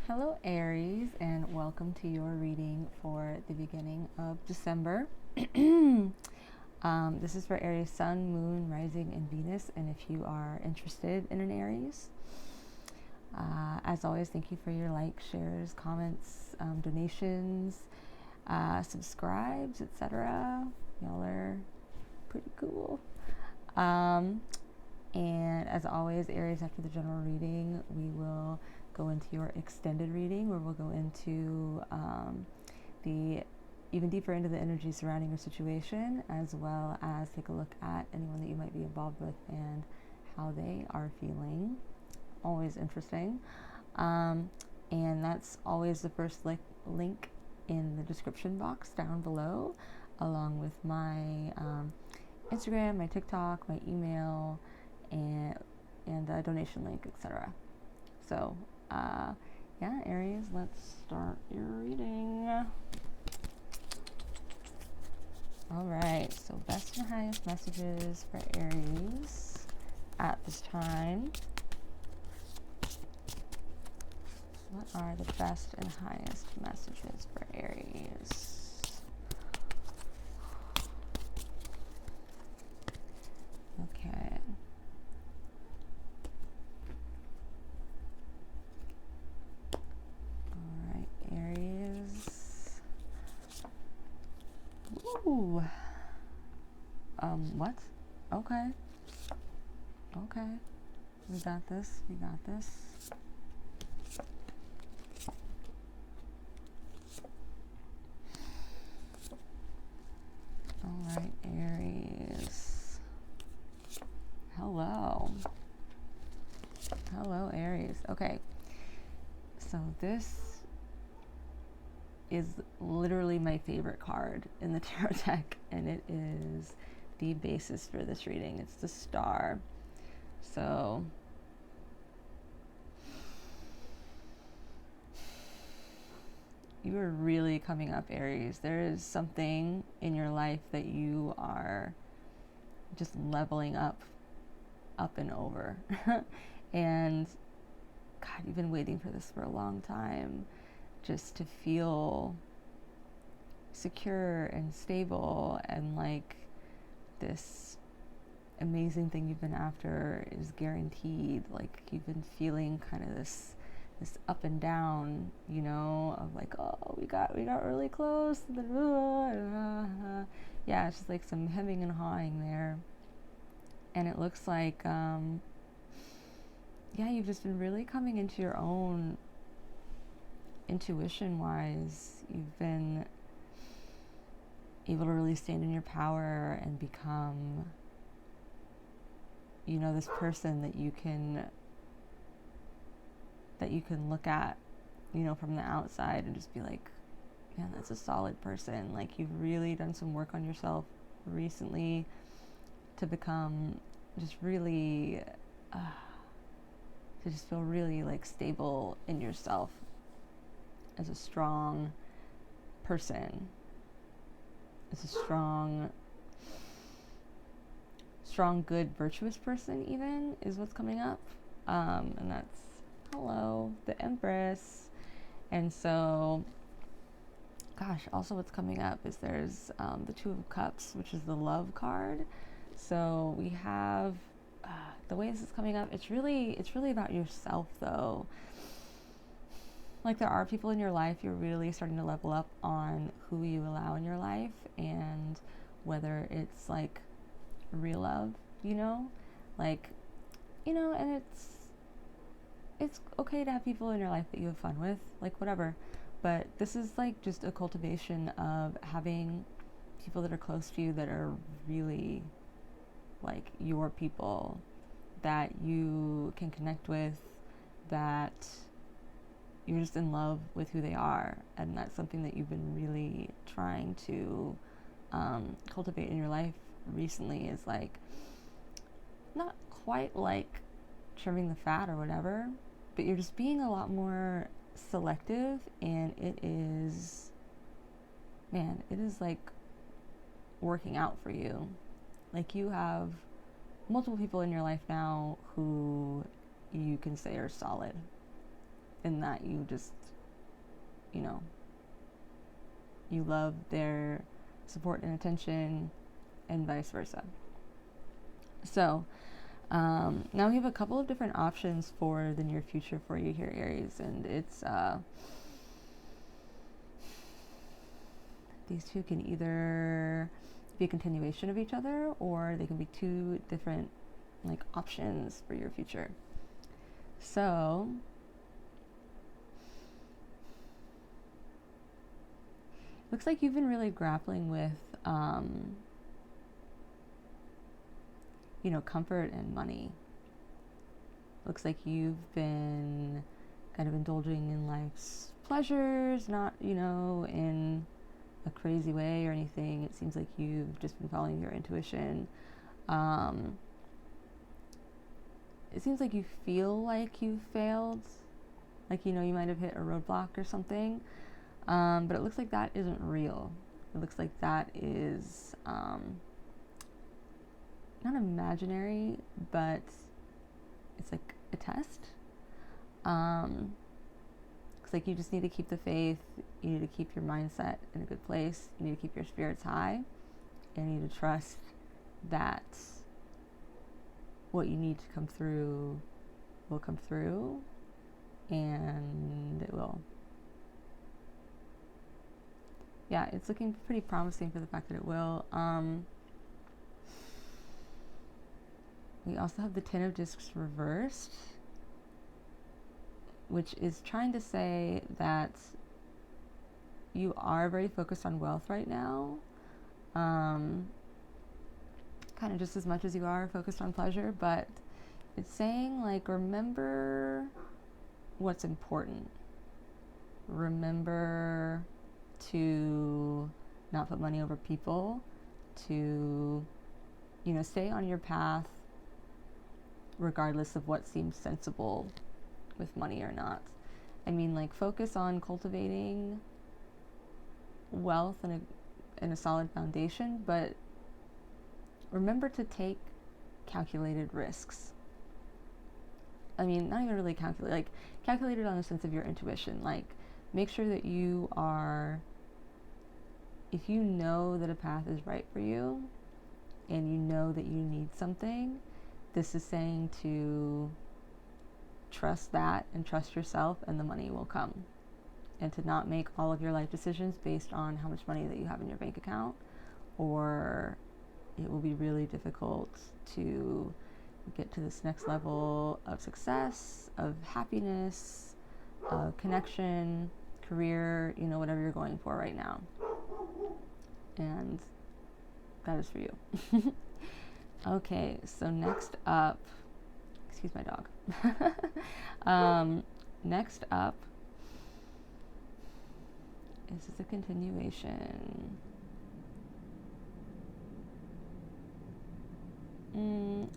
Hello, Aries, and welcome to your reading for the beginning of December. This is for Aries Sun, Moon, Rising, and Venus, and if you are interested in an Aries. As always, thank you for your likes, shares, comments, donations, subscribes, etc. Y'all are pretty cool. And as always, Aries, after the general reading, we will go into your extended reading where we'll go into the even deeper into the energy surrounding your situation, as well as take a look at anyone that you might be involved with and how they are feeling. Always interesting. And that's always the first link in the description box down below, along with my Instagram, my TikTok, my email, and a donation link, etc. So yeah, Aries, let's start your reading. All right, so best and highest messages for Aries at this time. What are the best and highest messages for Aries? Okay. Aries. Ooh. What? Okay. Okay. We got this. We got this. All right, Aries. Hello. Hello, Aries. Okay. So this is literally my favorite card in the tarot deck, and it is the basis for this reading. It's the Star. So you are really coming up, Aries. There is something in your life that you are just leveling up and over. And God, you've been waiting for this for a long time, just to feel secure and stable, and like this amazing thing you've been after is guaranteed. Like you've been feeling kind of this up and down, you know, of like, oh, we got really close, yeah, it's just like some hemming and hawing there. And it looks like yeah, you've just been really coming into your own intuition wise. You've been able to really stand in your power and become, you know, this person that you can look at, you know, from the outside and just be like, man, that's a solid person. Like you've really done some work on yourself recently to become just really to just feel really like stable in yourself as a strong person, as a strong, good, virtuous person, even, is what's coming up. And that's, hello, the Empress. And so, gosh, also what's coming up is there's the Two of Cups, which is the love card. So we have the way this is coming up, it's really about yourself, though. Like there are people in your life, you're really starting to level up on who you allow in your life, and whether it's like real love, you know, like, you know, and it's okay to have people in your life that you have fun with, like whatever. But this is like just a cultivation of having people that are close to you that are really like your people, that you can connect with, that you're just in love with who they are. And that's something that you've been really trying to cultivate in your life recently, is like not quite like trimming the fat or whatever, but you're just being a lot more selective, and it is like working out for you. Like you have multiple people in your life now who you can say are solid. in that you just, you know, you love their support and attention, and vice versa. So now we have a couple of different options for the near future for you here, Aries, and it's these two can either be a continuation of each other, or they can be two different like options for your future. So looks like you've been really grappling with comfort and money. Looks like you've been kind of indulging in life's pleasures, not in a crazy way or anything. It seems like you've just been following your intuition. It seems like you feel like you've failed, like you might have hit a roadblock or something, but it looks like that isn't real. It looks like that is not imaginary, but it's like a test. Looks like you just need to keep the faith. You need to keep your mindset in a good place. You need to keep your spirits high. And you need to trust that what you need to come through will come through, and it will. Yeah, it's looking pretty promising for the fact that it will. We also have the Ten of Discs reversed, which is trying to say that you are very focused on wealth right now, kind of just as much as you are focused on pleasure, but it's saying like, remember what's important. Remember to not put money over people, to stay on your path regardless of what seems sensible with money or not. I mean, like, focus on cultivating wealth and a solid foundation, but remember to take calculated risks. I mean, not even really calculated on the sense of your intuition. Like, make sure that you are, if you know that a path is right for you and you know that you need something, this is saying to trust that and trust yourself, and the money will come. And to not make all of your life decisions based on how much money that you have in your bank account, or it will be really difficult to get to this next level of success, of happiness, of connection, career, whatever you're going for right now. And that is for you. Okay, so next up, excuse my dog. Next up is a continuation.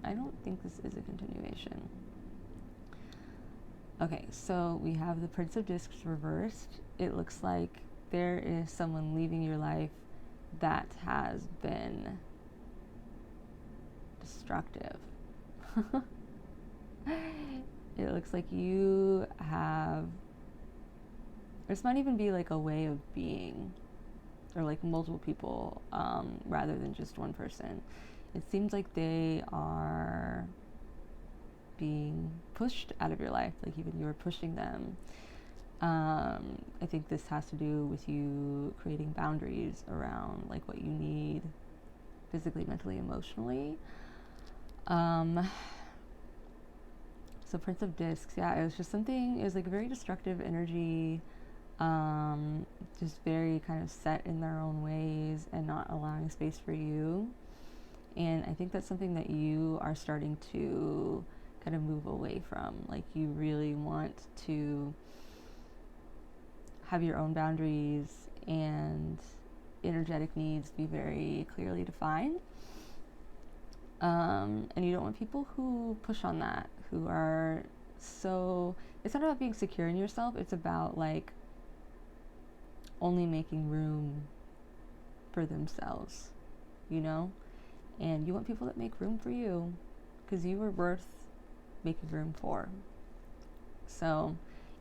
I don't think this is a continuation. Okay, so we have the Prince of Discs reversed. It looks like there is someone leaving your life that has been destructive. It looks like you have, this might even be like a way of being, or like multiple people, rather than just one person. It seems like they are being pushed out of your life, like even you're pushing them. I think this has to do with you creating boundaries around like what you need physically, mentally, emotionally. So Prince of Discs, yeah, it was just something, it was like a very destructive energy, just very kind of set in their own ways and not allowing space for you. And I think that's something that you are starting to kind of move away from. Like, you really want to have your own boundaries and energetic needs be very clearly defined. And you don't want people who push on that, who are so, it's not about being secure in yourself, it's about like only making room for themselves, and you want people that make room for you, because you are worth making room for. So,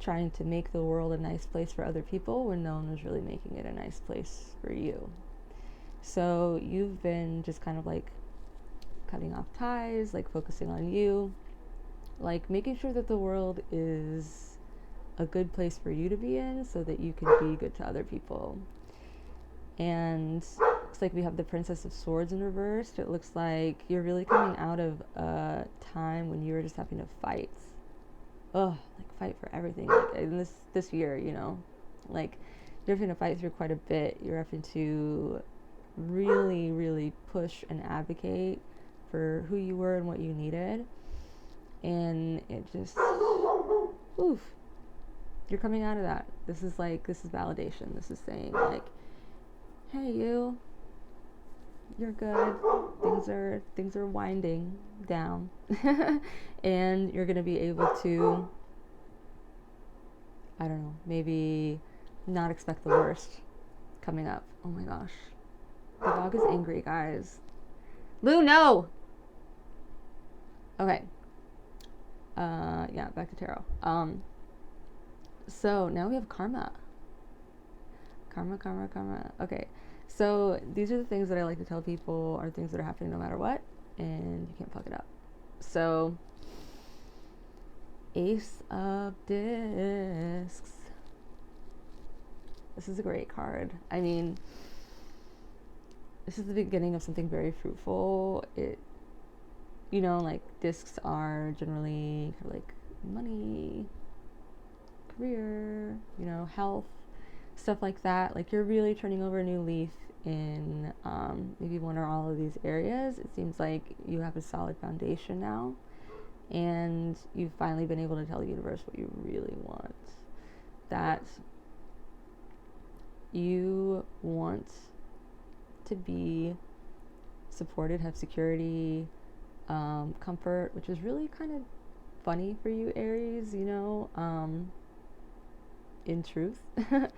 trying to make the world a nice place for other people when no one was really making it a nice place for you. So you've been just kind of like cutting off ties, like focusing on you, like making sure that the world is a good place for you to be in so that you can be good to other people. And looks like we have the Princess of Swords in reversed. It looks like you're really coming out of a time when you were just having to fight. Like fight for everything. Like in this year, you know, like you're having to fight through quite a bit. You're having to really, really push and advocate for who you were and what you needed. And it just, oof, you're coming out of that. This is validation. This is saying like, hey, you're good. Things are winding down. And you're going to be able to, I don't know, maybe not expect the worst coming up. Oh my gosh. The dog is angry, guys. Lou, no! Okay. Yeah, back to tarot. So now we have karma. Karma. Okay. So these are the things that I like to tell people are things that are happening no matter what, and you can't fuck it up. So, Ace of Discs. This is a great card. I mean, this is the beginning of something very fruitful. It, you know, like discs are generally kind of like money, career, you know, health, stuff like that. Like you're really turning over a new leaf in maybe one or all of these areas. It seems like you have a solid foundation now, and you've finally been able to tell the universe what you really want. That you want to be supported, have security, comfort, which is really kind of funny for you, Aries, you know, in truth and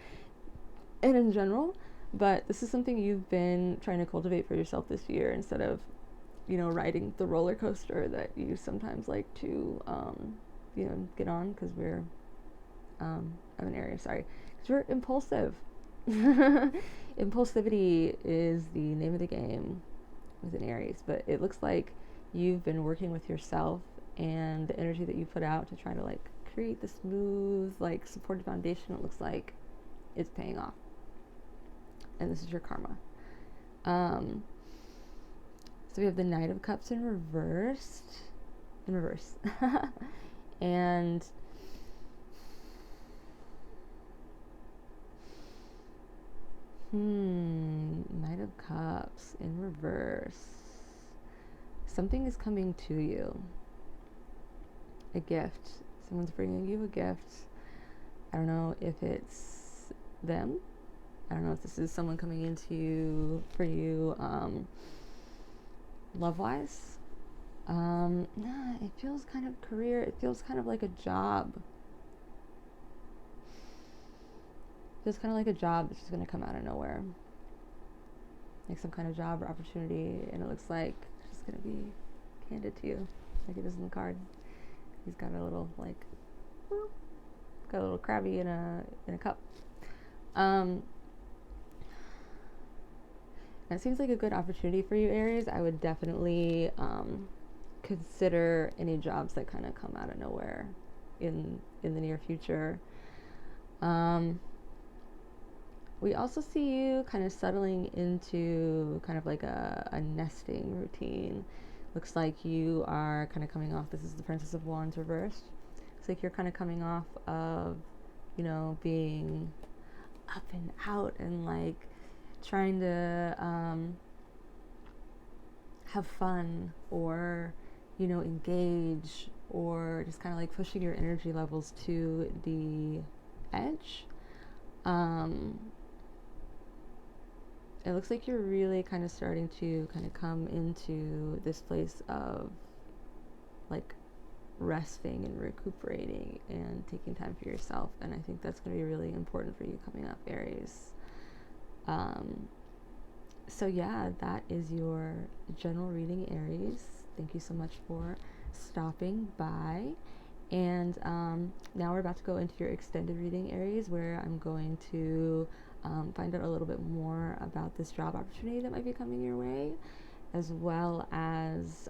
in general. But this is something you've been trying to cultivate for yourself this year, instead of, you know, riding the roller coaster that you sometimes like to, you know, get on, because we're, I'm an Aries, sorry, because we're impulsive. Impulsivity is the name of the game with an Aries, but it looks like you've been working with yourself and the energy that you put out to try to like create the smooth, like supported foundation. It looks like it's paying off, and this is your karma. So we have the Knight of Cups in reverse, and Knight of Cups in reverse. Something is coming to you. A gift. Someone's bringing you a gift. I don't know if it's them. I don't know if this is someone coming into you for you, love-wise. It feels kind of career. It feels kind of like a job. It feels kind of like a job that's just going to come out of nowhere. Like some kind of job or opportunity, and it looks like it's just going to be handed to you, like it is in the card. He's got a little like, got a little crabby in a cup. And it seems like a good opportunity for you, Aries. I would definitely consider any jobs that kind of come out of nowhere in the near future. We also see you kind of settling into kind of like a nesting routine. Looks like you are kind of coming off, this is the Princess of Wands reversed. Looks like you're kind of coming off of, you know, being up and out and like trying to have fun, or, you know, engage, or just kind of like pushing your energy levels to the edge. It looks like you're really kind of starting to kind of come into this place of like resting and recuperating and taking time for yourself. And I think that's going to be really important for you coming up, Aries. So yeah, that is your general reading, Aries. Thank you so much for stopping by. And now we're about to go into your extended reading, Aries, where I'm going to find out a little bit more about this job opportunity that might be coming your way, as well as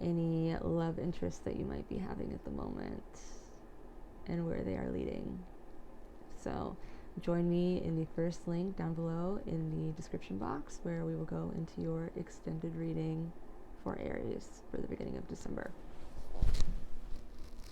any love interests that you might be having at the moment and where they are leading. So join me in the first link down below in the description box, where we will go into your extended reading for Aries for the beginning of December.